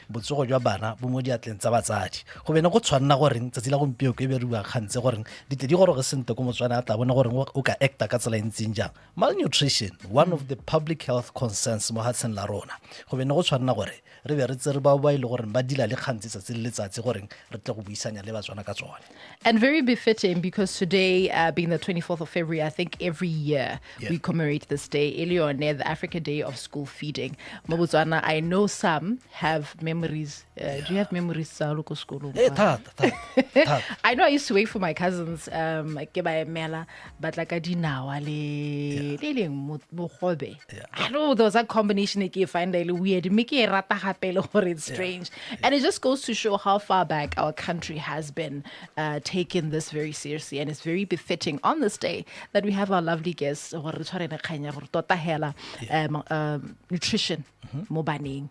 botsogo jwa bana bo mo diatleng tsa batsadi go bene go tshwanna gore tsatsi la gompieno ke beriwa kgantse gore ditle di goroge sente ko motswana a tla bona gore o ka acta ka tsela ntseng jang. Malnutrition, one of the public health concerns mo hatsheng la rona, go bene go tshwanna gore re be re tse re ba ile gore ba dila le kgantse tsatsi le letsatsi gore re tle go buisanya le batswana ka tsone. And very befitting because today, being the 24th of February, I think every year we commemorate this day, Eleone, the Africa Day of School Feeding. Mobutswana, I know some have memories. Do you have memories, Saluko School? I know I used to wait for my cousins, ke ba emela, but like I did now, I know there was a combination that you find really weird. It's strange. And it just goes to show how far back our country has been taking this very seriously. And it's very befitting on this day that we have our lovely guests, nutrition, mo baneng.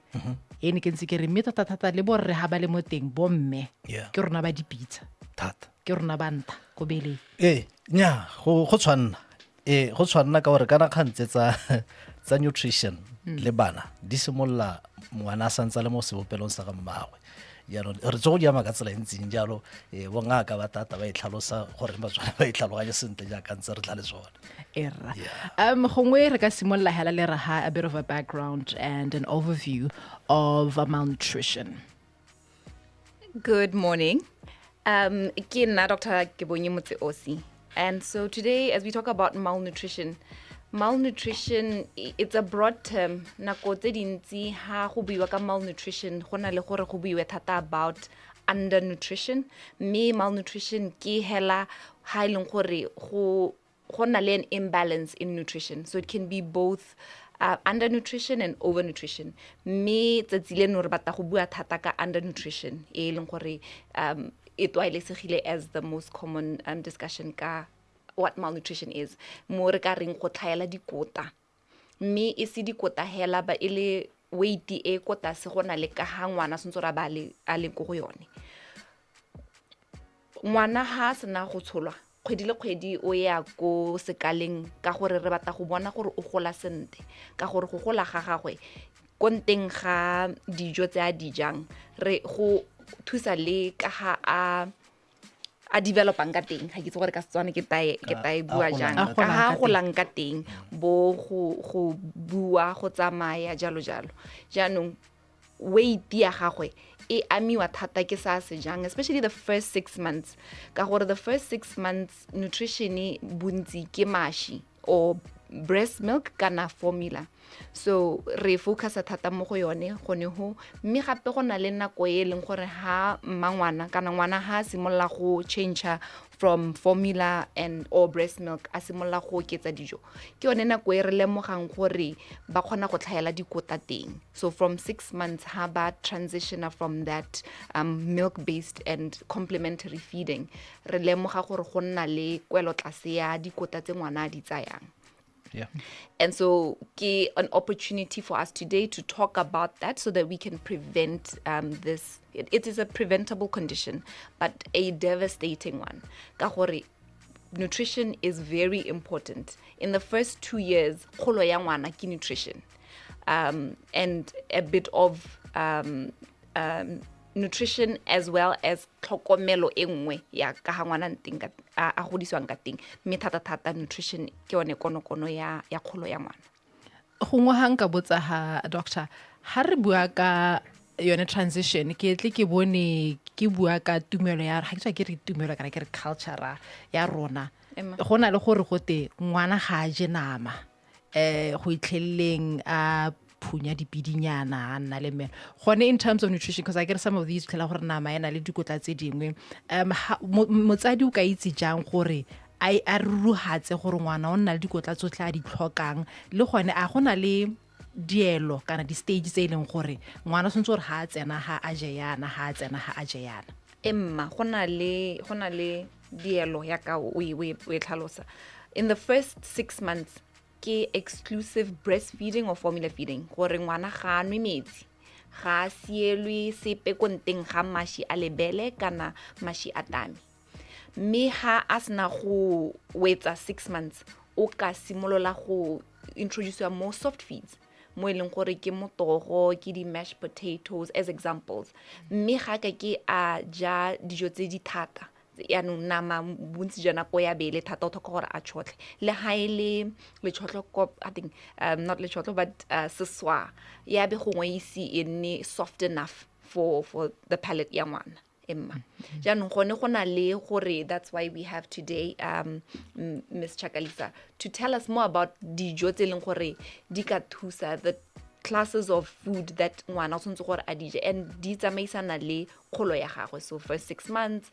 Ene ke ntse ke re meta thata le borre ha ba le mo teng bomme ke rona ba dipitsa thata ke rona ba nta go bele nya go tshwanna ka gore kana kgantse tsa nutrition le bana di simolla ngwana a santsa le mo sebopelong sa ga mmagwe yaanong re tso go diama ka tsela ntseng jalo bongaka ba tata ba itlhalosa gore batswana ba itlhaloganye sentle jaaka ntse re tla le tsone. Gongwe re ka simolla hela le raha a bit of a background and an overview of malnutrition. Good morning. Ke nna Dr. Kebonye Motse-Osi. And so today, as we talk about malnutrition, it's a broad term. Nako tse dintsi ha go buiwa ka malnutrition go na le gore go buiwe thata about undernutrition. Me malnutrition ke hela ha ileng gore go na le an imbalance in nutrition. So it can be both undernutrition and overnutrition. Me tsatsile no re batla go bua thata ka undernutrition e leng gore e tlwaelesegile as the most common discussion ka what malnutrition is. Mo re ka reng go tlhaela dikota. Me e se dikota hela ba ile weight e kota se gona le ka ha ngwana sentse ra ba a le go yone. Ngwana ha sena go tsholwa kgwedi le kgwedi o ya go sekaleng ka gore re batla go bona gore o gola sente ka gore go gola ga gagwe konteng ga dijo tse a dijang re go thusa le ka ha a developang ka teng ga ke tse gore ka Setswana ke tae bua jang ka ha go lang ka teng bo go bua go tsamaya jalo jaanong weight ya gagwe e amiwa thata ke sa se jang, especially the first 6 months ka gore the first 6 months nutrition bontsi ke mashi or breast milk kana formula. So re focus thata mo go yone gone ho mme gape go na le nako e leng gore ha mangwana kana ngwana ha simolla go change from formula and or breast milk a simolla go oketsa dijo ke yone nako e re lemogang gore ba kgona go tlhaela dikota teng. So from 6 months ha ba transition from that milk based and complementary feeding re lemoga gore go nna le kwelo tlase ya dikota tse ngwana di tsayang. And so an opportunity for us today to talk about that so that we can prevent this. It is a preventable condition, but a devastating one. Ka gore nutrition is very important. In the first 2 years, kgolo ya ngwana ke nutrition. And a bit of nutrition as well as tlhokomelo e nngwe ya ka ha ngwana nteng a godiswang ka teng mme thata nutrition ke yone konokono ya kgolo ya ngwana. Gongwe hang ka botsa ha doctor ha re bua ka yone transition ke tle ke bone ke bua ka tumelo ya ha ke re tumelo kana ke re culture ya rona gona le gore gote ngwana ga je nama go itlheleng a phunya dipidinyana nna le meno gone in terms of nutrition because I get some of these tlela gore nama ena le dikotla tse dingwe motsadi o ka itse jang gore a ruruhatse gore ngwana o nna le dikotla tsotlhe a di tlhokang le gone a gona le dielo kana di stage tse leng gore ngwana sentse gore ha a tsena ha a je yana ha a tsena ha a je yana emma gona le dielo ya ka we tlhalosa. In the first 6 months ke exclusive breastfeeding or formula feeding gore ngwana ga nwe metsi ga sielwe sepe konteng ga mashi a lebele kana mashi a tami mme ha asna go wetsa 6 months o ka simolola go introduce more soft feeds mo e leng gore ke motogo ke di-mashed potatoes as examples mme ga ka ke a ja dijo tse di thata yaanong nama bontsi jwa nako ya bele thata o tlhoka gore a tšhotlhe le ga e le letšhotlho I think not letšhotlho but seswa ya be gongwe ise e nne soft enough for the palate ya ngwana emma jaanong gone go na le gore that's why we have today Ms. Chakalisa to tell us more about dijo tse leng gore di ka thusa the classes of food that ngwana o tshwanetse gore a dije and di tsamaisana le kgolo ya gagwe so for 6 months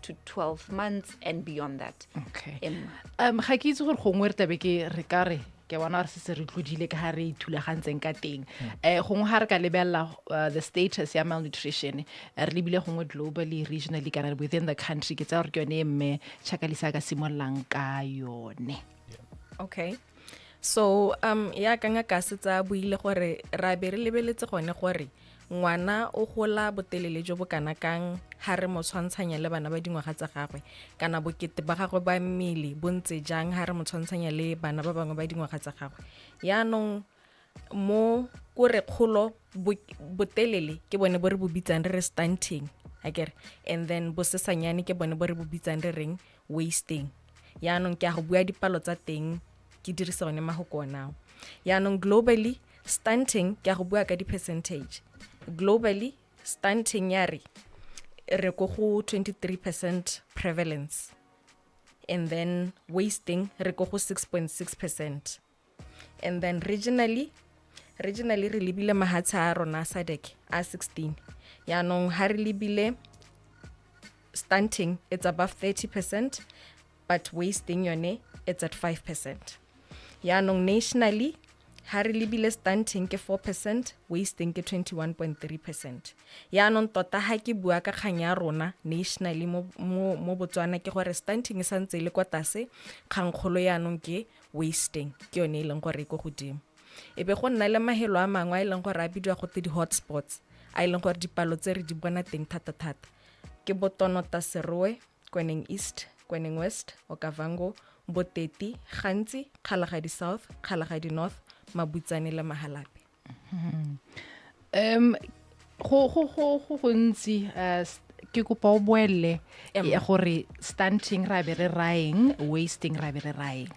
to 12 months and beyond that okay emma ga ke itse gore gongwe re tabe re ka re ke bona re se re tlodile ka ha re ithulagantseng ka teng gongwe ha re ka lebella the status ya malnutrition re lebile gongwe globally regionally kana within the country ke tsa gore ke yone mme Chakalisa ka simollang ka yone okay so ya ka ngaka se tsa buile gore ra be re lebeletse gone gore ngwana o gola botelele jo bo kana kang ha re mo tshwantshanya le bana ba dingwaga tsa gagwe kana bokete ba gagwe ba mmele bontse jang ha re mo tshwantshanya le bana ba bangwe ba dingwaga tsa gagwe yaanong mo kore kgolo botelele ke bone bo re bo bitsang re stunting akere and then bosesanyane ke bone bo re bo bitsang re reng wasting yaanong ke a go bua dipalo tsa teng ke dirisa one mahoko now yaanong globally stunting ke a go bua ka di-percentage globally stunting ya re go 23% prevalence and then wasting re go 6.6% and then regionally re lebile mahatsha a rona SADC a 16 yaanong ha re lebile stunting it's above 30% but wasting yone it's at 5% yaanong nationally ha re lebile stunting ke 4% wasting ke 21.3% yaanong tota ha ke bua ka kgang ya rona nationally mo Botswana ke gore stunting e santse le kwa tase kgang kgolo yaanong ke wasting ke yone e leng gore go godimo ebe go nna le mahelo a mangwe a leng gore a bidwa go te di hotspots a leng gore dipalo tse re di bona teng thata ke Botonota Serowe Kweneng East Kweneng West Okavango Boteti gantsi Kgalagadi South Kgalagadi North Mabutsane le Mahalape go ntsi ke kopa o boelle ya gore stunting ra be re raeng wasting ra be re raeng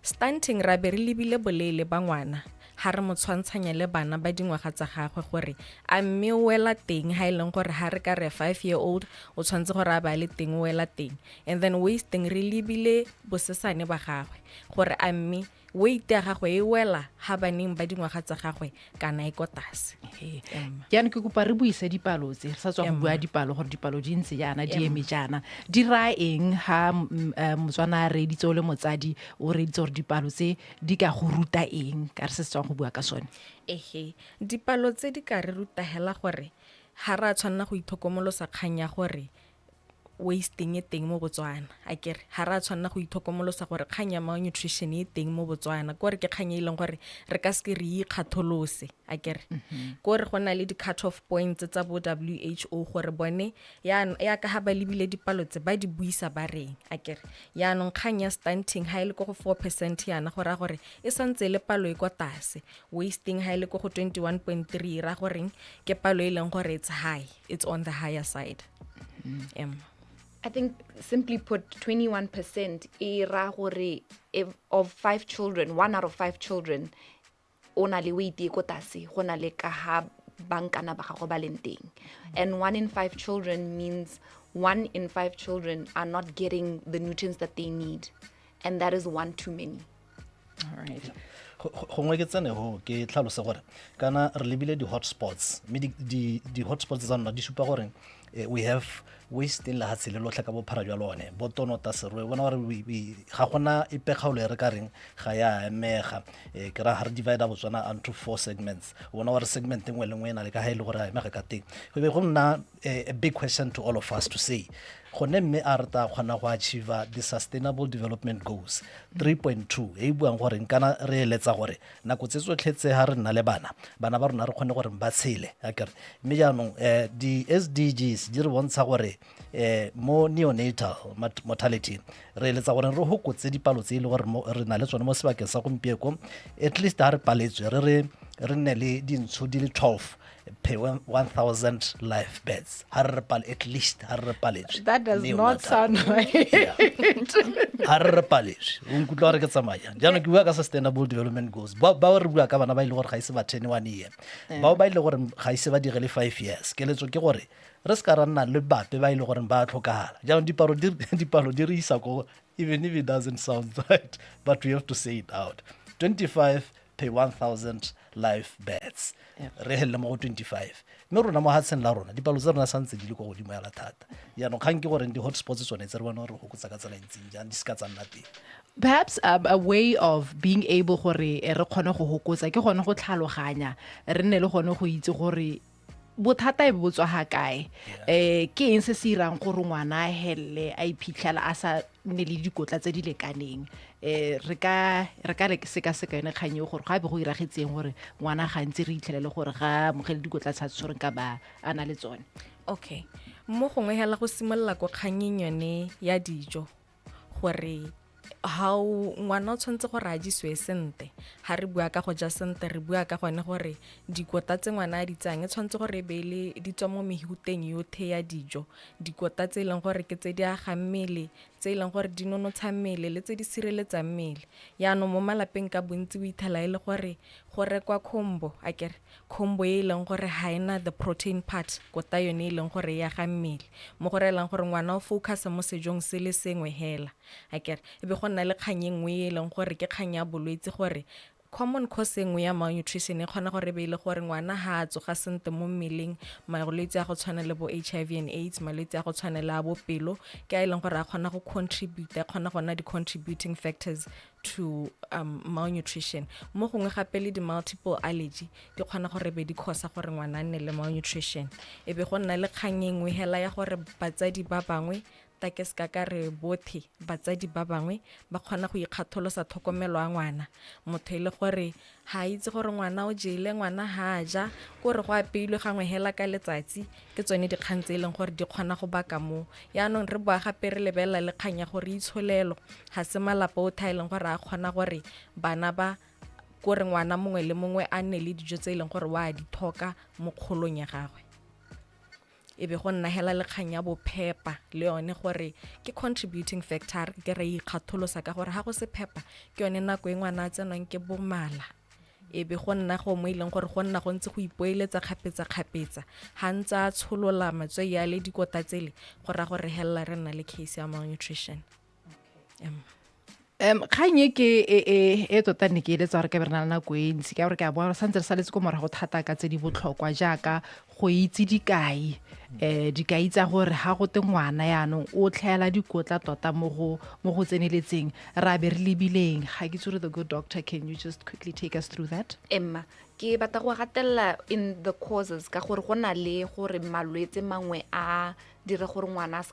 stunting ra be re lebile bolele ba ngwana ha re mo tshwantshanya le bana ba dingwaga tsa gagwe gore a mme o wela teng ha ileng gore ha re ka re 5-year-old o tshwantse gore a ba le teng o wela teng and then wasting re lebile bosesane ba gagwe gore a mme weight ya gagwe e wela ha baneng ba dingwaga tsa gagwe kana e kotase yaanong ke kopa re buise dipalo tse re sa tswa go bua dipalo gore dipalo di ntse jana di eme jana di ra eng ha Motswana a reditse o le motsadi o reditse gore dipalo tse di ka go ruta eng ka re se tswa go bua ka sone dipalo tse di ka re ruta hela gore ha ra tshwanna go itlhokomolosa kgang ya gore wasting e teng mo Botswana akere ha ra tshwanna go itlhokomolosa gore kgang ya malnutrition e teng mo Botswana gore ke kgang e leng gore re ka se re ikgatholose akere gore go na le di-cut off points tsa bo WHO gore bone ya ka ha ba lebile dipalo tse ba di buisa ba reng akere yaanong kgang ya stunting ha ile go 4% yana gore e santse le palo e kwa tase wasting ha ile go 21.3 ra gore ke palo e leng gore it's high it's on the higher side I think simply put 21% ra gore of 5 children 1 out of 5 children ona le weight e ko tase go na le ka ha bankana ba gago ba leng teng and 1 in 5 children means 1 in 5 children are not getting the nutrients that they need and that is one too many all right gongwe ke tsene ho ke tlhalose gore kana re lebile di-hotspots mme di-hotspots tsa nna di supa gore we have waste la hatse le lotlha ka bophara jwa lone Botonota Serowe bona gore ga gona ipegaulo e re ka reng ga ya emega ke ra ha re divide Botswana into 4 segments bona gore segment engwe le ngwe ena le ka ha ile gore a emega ka teng go be go nna a big question to all of us to say gone mme a re ta kgona go achieve the sustainable development goals 3.2 e buang gore kana re eletsa gore nako tse tsotlhe tse ha re nna le bana ba rona re kgone gore ba tshele akere mme jaanong di SDGs studies di re bontsha gore mo neonatal mortality re eletsa gore re hokotse dipalo tse e le gore re na le tsone mo sebakeng sa gompieko at least ha re paletswe re nne le dintsho di le 12 per 1,000 life beds at least ha re paletswe. That does not sound right. Ha re paletswe o nkutlwa gore ke tsamaya jaanong ke bua ka sustainable development goals ba re bua ka bana ba ile gore ga ise ba 21 year bao ba ile gore ga ise ba digele 5 years keletso ke gore re ska ra nna le bape ba ile gore ba tlhokagala jaanong dipalo di re isa ko even if it doesn't sound right but we have to say it out 25 per 1,000 life beds re hele mo 25 mme rona mo hatseng la rona dipalo tsa rona santse di le go godimo ya la thata yaanong kgang ke gore di hotspots tsone tse re bona gore go kutsa ka tsela ntseng jang di ska tsa nna teng. Perhaps a way of being able gore re kgone go hokotsa ke gone go tlhaloganya re nne le gone go itse gore bothata e botswa ha kae ke eng se se irang gore ngwana hele a iphitlhela a sa nne le dikotla tse di lekaneng re ka le seka yone kgang eo gore ga be go iragetseng gore ngwana gantsi re itlhelele gore ga mogele dikotla tsa tshwareng ka ba a na le tsone. Okay, mo gongwe hela go simolola ko kganyeng yone ya dijo gore how ngwana o tshwanetse gore a jisiwe sente ha re bua ka go ja sente re bua ka gone gore dikota tse ngwana a di tsang e tshwanetse gore be le di tswa mo mehuteng yotlhe ya dijo dikota tse e leng gore ke tse di aga mmele tse e leng gore di nonotsha mmele le tse di sireletsang mmele yaanong mo malapeng ka bontsi o ithala e le gore go rekwa khombo khombo e leng gore ha ena the protein part kota yone e leng gore ya ga mmele mo gore elang gore ngwana o focus mo sejong se le sengwe hela e be go nna le kgang e nngwe e leng gore ke kgang ya bolwetse gore common cause engwe ya malnutrition e kgona gore be ile gore ngwana ha a tsoga sente mo mmeleng malwetse a go tshwana le bo HIV and AIDS malwetse a go tshwana le a bo pelo ke a e leng gore a kgona go contribute a kgona go nna di-contributing factors to malnutrition mo gongwe gape le di-multiple allergy di kgona gore be di causa gore ngwana a nne le malnutrition e be go nna le kgang e nngwe hela ya gore batsadi ba bangwe take se ka re bothe batsadi ba bangwe ba kgona go ikgatholosa tlhokomelo ya ngwana motho e le gore ha itse gore ngwana o jele ngwana ha ja gore go apeilwe gangwe hela ka letsatsi ke tsone dikgang tse e leng gore di kgona go baka mo yaanong re boa gape re lebelela le kgang ya gore itsholelo ha se malapa o thaileng gore a kgona gore bana ba gore ngwana mongwe le mongwe a nne le dijo tse e leng gore wa di thoka mo kgolong ya gagwe e be go nna hela le kgang ya bophepa le yone gore ke contributing factor ke re ikgatholosa ka gore ha go se phepa ke yone nako e ngwana a tsenwang ke bomala e be go nna go mo ileng gore go nna go ntse go ipoeletsa kgapetsa ha ntse a tsholola matswe ya le dikota tsele gore gore hela re nna le case ya malnutrition. Kgang e ke e tota ne ke eletsa gore ke be re na le nako e ntsi ka gore ke a bona santse re saletse ko morago thata ka tse di botlhokwa jaaka go itse dikai tsa gore ha go te ngwana yaanong o tlhaela dikotla tota mo go tseneletseng ra be re lebileng ga ke tsore the good doctor can you just quickly take us through that? Emma ke batla go gatelela in the causes ka gore go na le gore malwetse mangwe a dire gore ngwana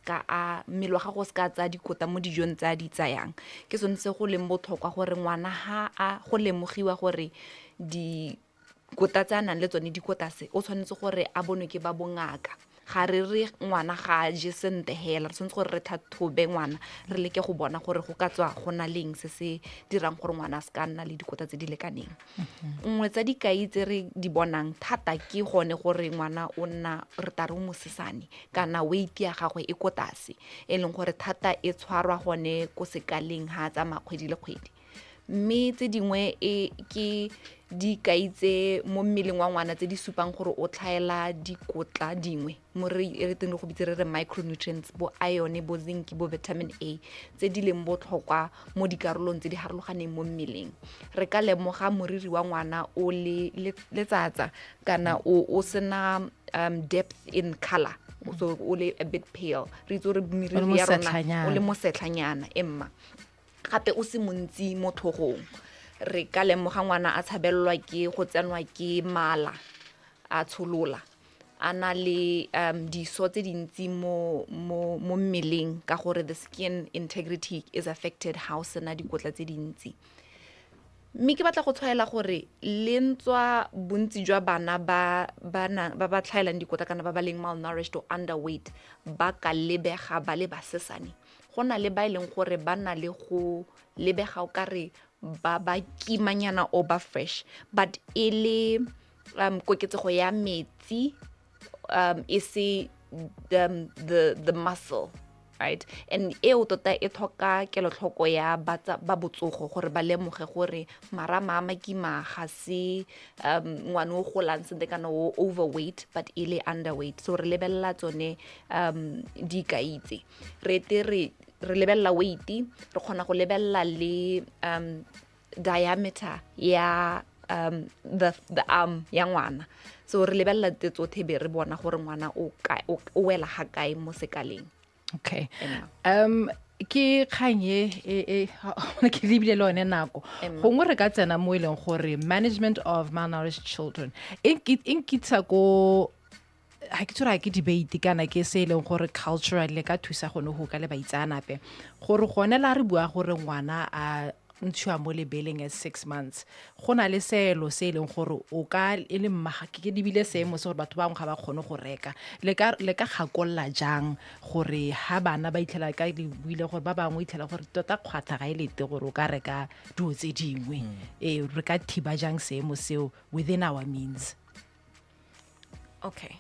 mmele wa gago se ka tsa dikota mo dijong tsa di tsayang ke sone se go leng botlhokwa gore ngwana ha a go lemogiwa gore dikota tsa nang le tsone dikota se o tshwanetse gore a bonwe ke ba bongaka ga re re ngwana ga je sente hela re tshwanetse gore re thathobe ngwana re leke go bona gore go ka tswa go na leng se se dirang gore ngwana se ka nna le dikota tse di lekaneng nngwe tsa dikai tse re di bonang thata ke gone gore ngwana o nna re tare mosesane kana weight ya gagwe e kotase e leng gore thata e tshwarwa gone ko sekaleng ha tsa makgwedi le kgwedi mme tse dingwe ke dikai tse mo mmeleng wa ngwana tse di supang gore o tlhaela dikotla dingwe mo re teng go bitse re micronutrients bo iron bo zinc bo vitamin A tse di leng botlhokwa mo dikarolong tse di harologaneng mo mmeleng re ka lemoga moriri wa ngwana o le letsatsa kana o sena depth in color so o le a bit pale re itse re moriri ya rona o le mosetlhanyana emma gape o se montsi mo tlhogong re ka lemoga ngwana a tshabellwa ke go tsenwa ke mala a tsholola a na le diso tse dintsi mo mmeleng ka gore the skin integrity is affected ha o sena dikotla tse dintsi. mme ke batla go tshwaela gore le ntswa bontsi jwa bana ba tlhaelang dikota kana ba leng malnourished or underweight ba ka lebega ba le basesane go na le ba e leng gore ba na le go lebega o kare ba kimanyana o ba fresh but e le koketsego ya metsi e se the muscle, right? And eo tota e tlhoka kelotlhoko ya ba botsogo gore ba lemoge gore marama a makima ga se ngwana o golang sentle kana o overweight but e le underweight, so re lebelela tsone di ikaitse re lebelela weight, re kgona go lebelela le diameter ya the arm ya ngwana, so re lebelela tsotlhe be re bona gore ngwana o wela ga kae mo sekaleng. Okay. Ke kganye ke lebile le one nako gongwe re ka tsena mo e leng gore management of malnourished children nkitsa ko ha ke tsora ke debate kana ke se leng gore culturally ka thusa gone go ka le baitsanape gore gone la re bua gore ngwana a ntshiwa mo lebeleng at 6 months go na le seelo se leng gore o ka e le mmaga ke dibile seemo se gore batho bangwe ga ba kgone go reka le ka gakolla jang gore ha bana ba itlhela ka di buile gore ba bangwe itlhela gore tota kgwatha ga ilete gore o ka reka dio tse dingwe re ka thiba jang seemo seo within our means. Okay,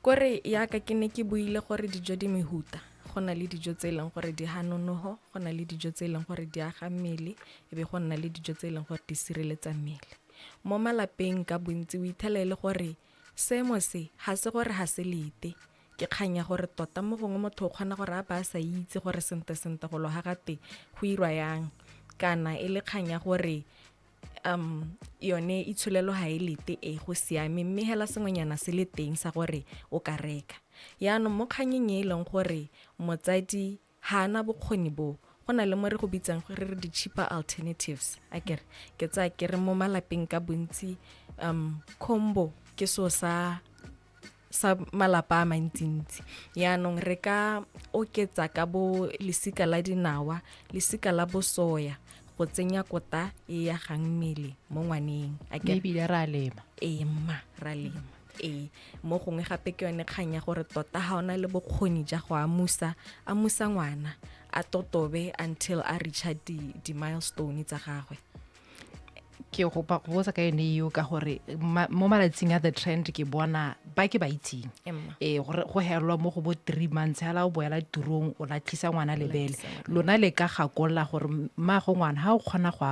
kore ya ka ke ne ke buile gore dijo di mehuta go na le dijo tse leng gore di hanonoho go na le dijo tse leng gore di aga mmele e be go na le dijo tse leng gore di sireletsa mmele mo malapeng ka bontsi o ithelele gore seemo se ga se gore ga se lete ke kganya gore tota mo gongwe motho o kgona gore a ba sa itse gore sente go lo hagate go irwa yang kana e le kganya gore yone itshulelo ha e lete go siame mme hela sengwenyana se le teng sa gore o ka reka yaanong mo kganyeng e leng gore motsadi ha na bokgoni bo go na le mo re go bitsang gore re di cheaper alternatives akere ke tsa ke re mo malapeng ka bontsi combo ke so sa malapa a mantsintsi yaanong re ka oketsa ka bo lesika la dinawa lesika la bo soya go tsenya kota e ya gang mmele mo ngwaneng maybe ra lema ra lema mo gongwe gape ke yone kganya gore tota ha ona le bokgoni ja go amusa ngwana a totobe until a reacha di milestone tsa gagwe. Ke go ba go botsa ka ene yo ka gore mo malatsing a the trend ke bona ba ke ba itseng gore go helwa mo go bo 3 months hala o boela tirong o la tlisa ngwana lebele lona le ka gakolla gore ma go ngwana ha o kgona go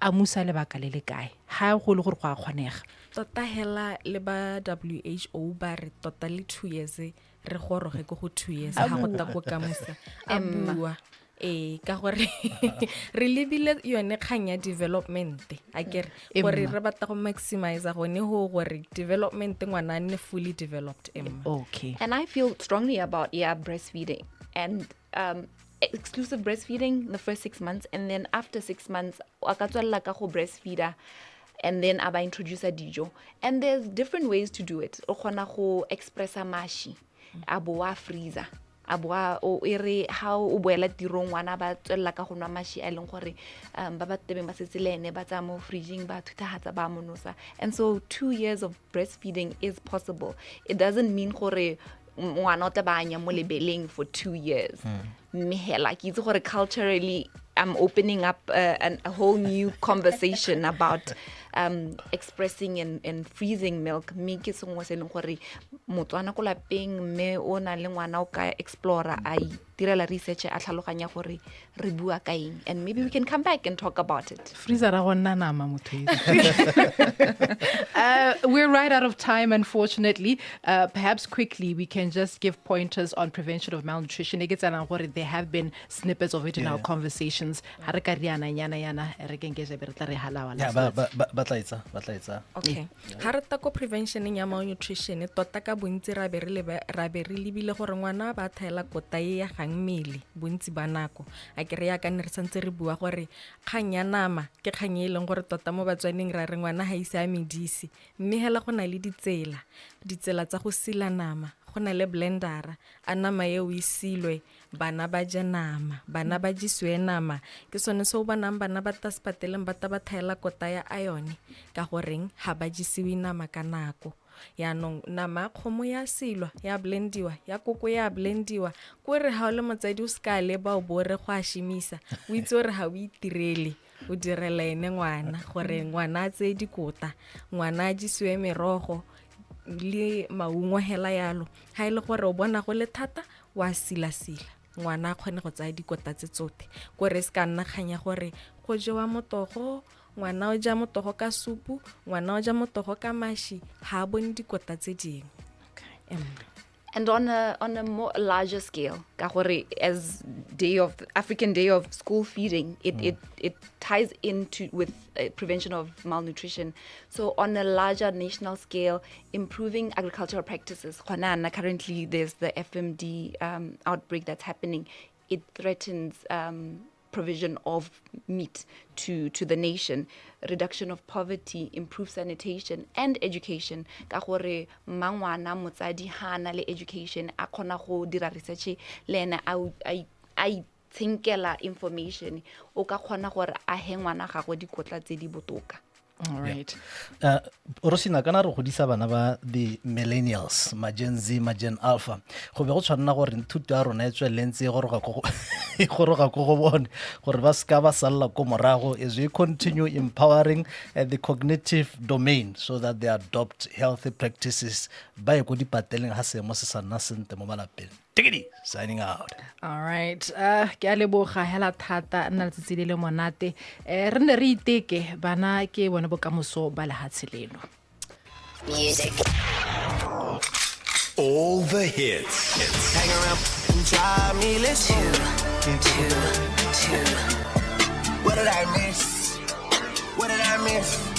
amusa le baka le le kae ha go le gore go a kgonega tota hela le ba WHO ba re tota le 2 years re goroge go 2 years ha go ta go ka musa a bua ka gore re lebile yone kganya development akere gore re batla go maximize gone ho gore development ngwana ne fully developed okay. And I feel strongly about breastfeeding and exclusive breastfeeding the first 6 months, and then after 6 months a ka tswella ka go breastfeeder and then aba introduce a dijo, and there's different ways to do it. O khona go expressa mashi abo wa freezer abua o ere how o boela tirong wana ba tswella ka go nwa mashi a leng gore ba ba tebeng ba setselene ba tsa mo fridging ba thutahatsa ba monosa, and so 2 years of breastfeeding is possible. It doesn't mean gore ngwana o tla ba anya mo lebeleng for 2 years. Mehela ke itse gore culturally I'm opening up a whole new conversation about expressing and freezing milk. Me ke sengwe se leng gore motswana ko lapeng mme o na le ngwana o ka explore a direla research a tlhaloganya gore re bua ka eng, and maybe we can come back and talk about it. Freezer ra gonna nama motho we're right out of time, unfortunately. Perhaps quickly we can just give pointers on prevention of malnutrition. There have been snippets of it in our conversations. Okay. Ha re ta ko prevention ya malnutrition tota ka bontsi ra be re lebile gore ngwana ba thaela kota e ya gang tlholang mmele bontsi ba nako a ke re ya ka ne re santse re bua gore kgang ya nama ke kgang e leng gore tota mo batswaneng ra re ngwana ga ise a medisi mme hela go na le ditsela tsa go sila nama go na le blendera a nama eo e silwe bana ba je nama bana ba jiswe nama ke sone se o banang bana ba taspateleng ba ta ba thaela kota ya iron ka goreng ha ba jisiwe nama ka nako yaanong nama kgomo ya silwa ya blendiwa ya koko ya blendiwa ko re ha o le motsadi o ska leba o bo re go a shimisa o itse gore ha o itirele o direla ene ngwana gore ngwana a tse dikota ngwana a jisiwe merogo le maungo hela yalo ha ile gore o bona go le thata wa sila ngwana a kgone go tsaya dikota tse tsote ko re ska nna khanya gore go jewa motogo ngwana o ja motogo ka supu ngwana o ja motogo ka mashi ha bone dikota tse dingwe. And on a more larger scale, ka gore as African Day of School Feeding, it ties into with prevention of malnutrition. So on a larger national scale, improving agricultural practices. Currently, there's the FMD outbreak that's happening. It threatens provision of meat to the nation, reduction of poverty, improved sanitation and education. Ka gore mangwana motsadi hana le education a khona go dira research le ena I thinkela information o ka khona gore a hengwana ga go dikotla tse di botoka. All right. Rosina kana re godisa bana ba the millennials, ma Gen Z, ma Gen Alpha. Go be go tshwanna gore nthuto ya rona e tswelentse gore ga go bone gore ba ska ba salla ko morago as we continue empowering the cognitive domain so that they adopt healthy practices ba e go dipateleng ha se mo se sa nna sente mo malapeng. Tikidi signing out. All right. Ke a leboga hela thata nna le tsitsi le monate. Re ne re iteke bana ke bone bokamoso ba lehatshe leno. Music. All the hits. Hang around and drive me, let's two. What did I miss? What did I miss?